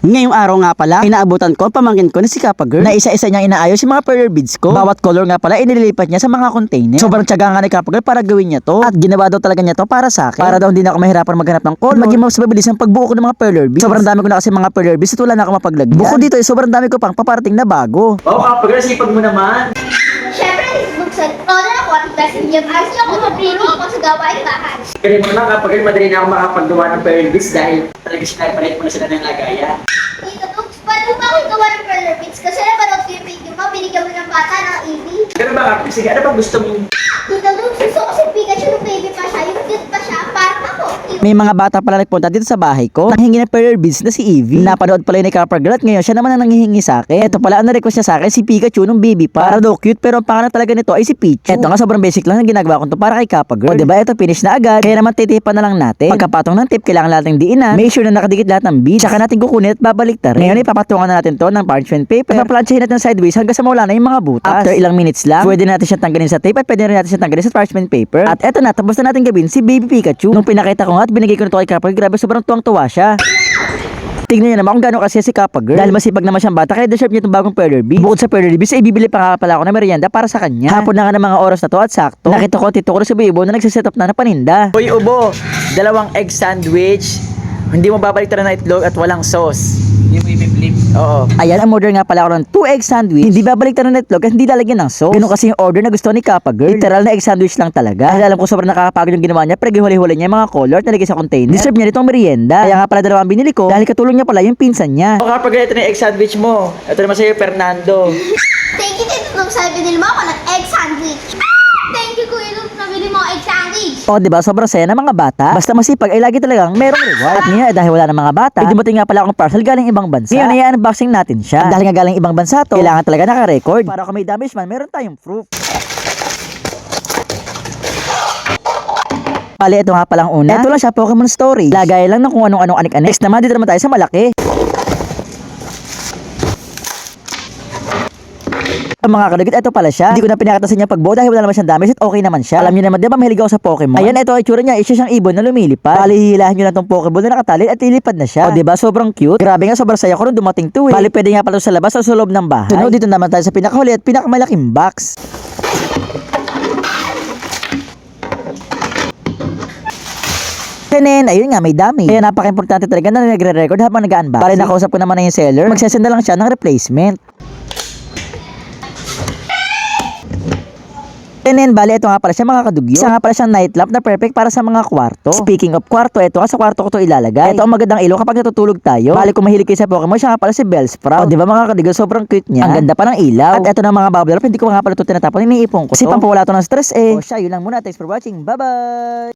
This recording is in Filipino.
Ngayong araw nga pala, inaabutan ko pamangkin ko na si Kappa Girl na isa-isa niyang inaayos yung mga perler beads ko. Bawat color nga pala inililipat niya sa mga container. Sobrang tiyaga nga ni Kappa Girl para gawin niya to. At ginawa daw talaga niya to para sa akin. Para daw hindi na ako mahirapan maghanap ng color. Maging mas mabilis ang pagbuo ko ng mga perler beads. Sobrang dami ko na kasi mga perler beads at wala na ako mapaglagyan. Bukod dito, sobrang dami ko pang paparating na bago. Oo, Kappa Girl, sipag mo naman. Siyempre, buksan ko na ako at best in yung ayos niyo ako maprito ako sa gawain bahay. Galing mo naman, Kappa Girl, madali na ako makapaggawa ng pelvis dahil talaga sinapalit mo na sila ng lagayan. Dito, Tux, paano ba ako gawa ng roller beats? Kasi napanood ko yung video mo, binigyan mo ng bata ng EV. Ganun ba, Kappa? Sige, ano ba gusto mo? Dito, Tux, gusto ko si Pikachu nung baby pa siya, yung cute pa siya, parang ako. May mga bata pala nagpunta dito sa bahay ko. Nanghingi ng perler beads na si Evie. Napanood pala yun ni Kappa Girl at ngayon siya naman ang nanghihingi sa akin. Ito pala ang na-request niya sa akin si Pikachu nung baby pa. Para daw cute pero ang pangalan talaga nito ay si Pichu. Ito nga sobrang basic lang ang ginagawa ko to para kay Kappa Girl. O diba ito finish na agad. Kaya naman titipan na lang natin. Pagkapatong ng tip kailangan nating diinan. Make sure na nakadikit lahat ng beads. Saka natin kukunin at babaliktarin. Ngayon ipapatungan na natin to ng parchment paper. At paplansyahin natin sideways hanggang sa mawala na yung mga butas. After ilang minutes lang, pwede natin siya tanggalin sa tape at pwede rin natin siya tanggalin sa parchment paper. At eto na, tapos na natin gawin si Baby Pikachu. Nung pinakita ko nga at binigay ko na to kay Kappa Girl, grabe sobrang tuwang-tuwa siya. Tignan niyo naman kung gaano kasi si Kappa Girl. Dahil masipag naman siyang bata kaya deserve niya itong bagong perler beads. Bukod sa perler beads ay bibili pa nga pala ako ng merienda para sa kanya. Hapon na nga ng mga oras na to at sakto. Nakita ko tito ko sa Bibo na nagsiset up na ng paninda. Hoy, Ubo, dalawang egg sandwich. Hindi mo babaliktaran na itlog at walang sauce. Hindi mo i-flip. Oo. Ayan, ang order nga pala ako ng 2 egg sandwich. Hindi babaliktaran ng itlog at hindi lalagyan ng sauce. Ganun kasi yung order na gusto ni Kappa Girl. Literal na egg sandwich lang talaga. Dahil alam ko sobrang nakakapagod yung ginawa niya pero huli-huli niya yung mga color na lagay sa container. Deserve niya nitong merienda. Kaya nga pala dalawang binili ko dahil katulong niya pala yung pinsan niya. O, Kappa Girl, ito na yung egg sandwich mo. Ito naman sa'yo, Fernando. Thank you, Tito Tux, sabi binili mo ako ng egg sandwich. Thank you, Kuya Tux, nabili mo egg sandwich. O diba sobrang saya ng mga bata. Basta masipag ay lagi talagang merong reward. At ngayon dahil wala ng mga bata, dumating nga pala akong parcel galing ibang bansa. Ngayon ay unboxing natin siya. At dahil nga galing ibang bansa to, kailangan talaga naka-record. Para kung may damage man, meron tayong proof. Pali, ito nga palang una. Ito lang siya, Pokemon Story. Lagay lang ng kung anong-anong anik-anik. Next naman, dito naman tayo sa malaki. Mga kadugit, ito pala siya. Hindi ko na pinakita sa inyo pagbuo dahil wala naman siyang damage at okay naman siya. Alam niyo naman, di ba mahilig ako sa Pokemon? Ayan, ito ay tsura niya. Isa siyang ibon na lumilipad. Palihilahin niyo lang tong Pokeball na nakatali at lilipad na siya. O di ba sobrang cute? Grabe nga, sobrang saya ko nung dumating to eh. Bali, pwede nga pala sa labas o sa loob ng bahay. Sunod, dito naman tayo sa pinakahuli at pinakamalaking box. Tenen, ayun nga, may dami. Kaya napaka-importante talaga na nagre-record habang nag-unboxing. Bali, nakausap ko naman na yung seller. Magsesend na lang siya ng replacement. Tenen, bali, ito nga pala siya mga kadugyo. Isa nga pala siyang night lamp na perfect para sa mga kwarto. Speaking of kwarto, ito nga sa kwarto ko to ilalagay. Ito ang magandang ilaw kapag natutulog tayo. Bali, kung mahilig kayo sa Pokemon, siya nga pala si Bellsprout. O, di ba mga kadugyo, sobrang cute niya. Ang ganda pa ng ilaw. At ito na mga bubble wrap, hindi ko nga pala ito tinatapon, iniipon ko. Kasi pampawala to ng stress eh. O siya, yun lang muna. Thanks for watching. Bye-bye!